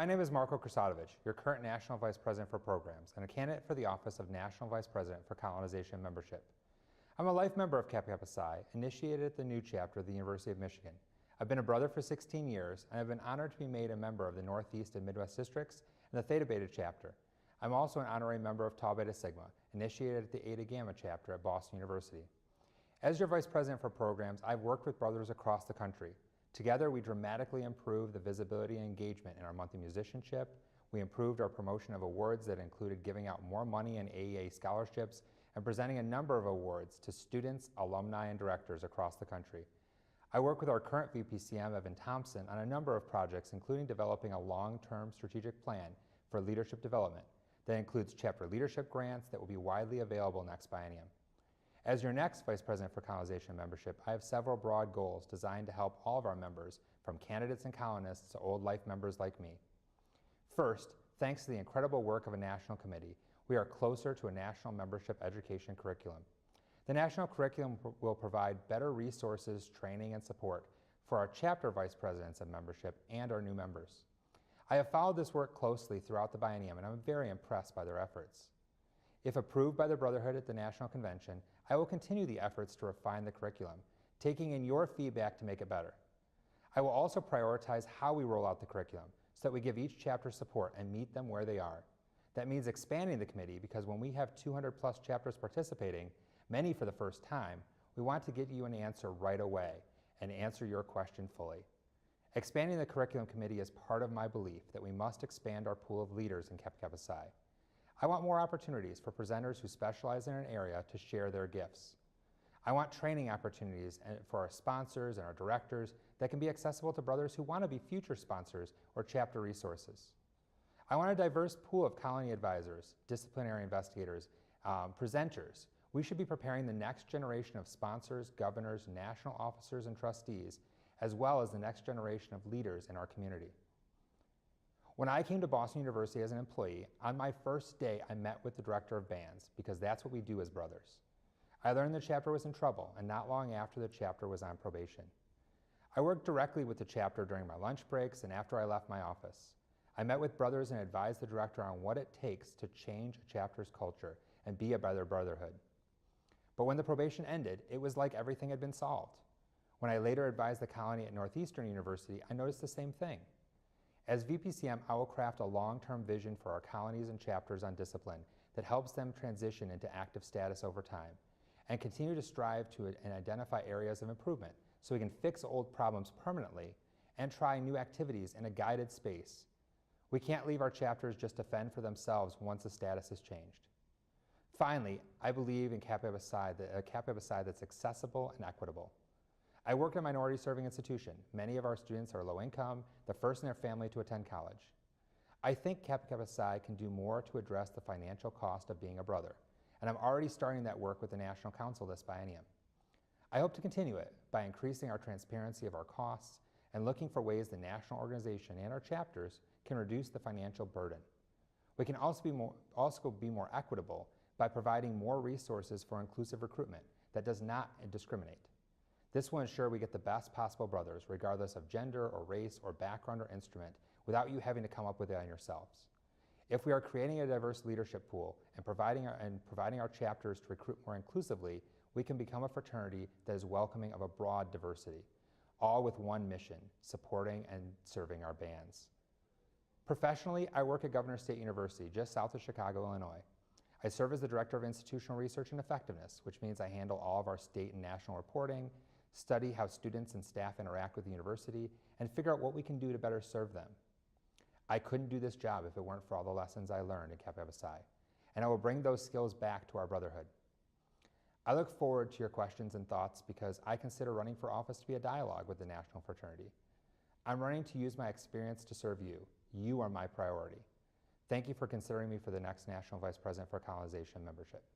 name is Krcatovich, your current National Vice President for Programs and a candidate for the office of National Vice President for Colonization Membership. I'm a life member of Kappa Kappa Psi, initiated at the new chapter of the University of Michigan. I've been a brother for 16 years, and I've been honored to be made a member of the Northeast and Midwest Districts and the Theta Beta chapter. I'm also an honorary member of Tau Beta Sigma, initiated at the Eta Gamma chapter at Boston University. As your Vice President for Programs, I've worked with brothers across the country. Together, we dramatically improved the visibility and engagement in our monthly musicianship. We improved our promotion of awards that included giving out more money in AEA scholarships and presenting a number of awards to students, alumni, and directors across the country. I work with our current VPCM, Evan Thompson, on a number of projects, including developing a long-term strategic plan for leadership development that includes chapter leadership grants that will be widely available next biennium. As your next Vice President for Colonization Membership, I have several broad goals designed to help all of our members, from candidates and colonists to old life members like me. First, thanks to the incredible work of a national committee, we are closer to a national membership education curriculum. The national curriculum will provide better resources, training, and support for our chapter vice presidents of membership and our new members. I have followed this work closely throughout the biennium, and I'm very impressed by their efforts. If approved by the Brotherhood at the National Convention, I will continue the efforts to refine the curriculum, taking in your feedback to make it better. I will also prioritize how we roll out the curriculum so that we give each chapter support and meet them where they are. That means expanding the committee, because when we have 200 plus chapters participating, many for the first time, we want to get you an answer right away and answer your question fully. Expanding the curriculum committee is part of my belief that we must expand our pool of leaders in Kappa Kappa Psi. I want more opportunities for presenters who specialize in an area to share their gifts. I want training opportunities for our sponsors and our directors that can be accessible to brothers who want to be future sponsors or chapter resources. I want a diverse pool of colony advisors, disciplinary investigators, presenters. We should be preparing the next generation of sponsors, governors, national officers, and trustees, as well as the next generation of leaders in our community. When I came to Boston University as an employee, on my first day I met with the director of bands, because that's what we do as brothers. I learned the chapter was in trouble, and not long after, the chapter was on probation. I worked directly with the chapter during my lunch breaks and after I left my office. I met with brothers and advised the director on what it takes to change a chapter's culture and be a better brotherhood. But when the probation ended, it was like everything had been solved. When I later advised the colony at Northeastern University, I noticed the same thing. As VPCM, I will craft a long-term vision for our colonies and chapters on discipline that helps them transition into active status over time, and continue to strive to and identify areas of improvement so we can fix old problems permanently and try new activities in a guided space. We can't leave our chapters just to fend for themselves once the status is changed. Finally, I believe in Kappa Kappa Psi, a Kappa Kappa Psi that's accessible and equitable. I work in a minority-serving institution. Many of our students are low income, the first in their family to attend college. I think Kappa Kappa Psi can do more to address the financial cost of being a brother, and I'm already starting that work with the National Council this biennium. I hope to continue it by increasing our transparency of our costs and looking for ways the national organization and our chapters can reduce the financial burden. We can also be more equitable by providing more resources for inclusive recruitment that does not discriminate. This will ensure we get the best possible brothers, regardless of gender or race or background or instrument, without you having to come up with it on yourselves. If we are creating a diverse leadership pool and providing our chapters to recruit more inclusively, we can become a fraternity that is welcoming of a broad diversity, all with one mission: supporting and serving our bands. Professionally, I work at Governor State University, just south of Chicago, Illinois. I serve as the Director of Institutional Research and Effectiveness, which means I handle all of our state and national reporting, study how students and staff interact with the university, and figure out what we can do to better serve them. I couldn't do this job if it weren't for all the lessons I learned at Kappa Kappa Psi, and I will bring those skills back to our brotherhood. I look forward to your questions and thoughts, because I consider running for office to be a dialogue with the national fraternity. I'm running to use my experience to serve you. You are my priority. Thank you for considering me for the next National Vice President for Colonization Membership.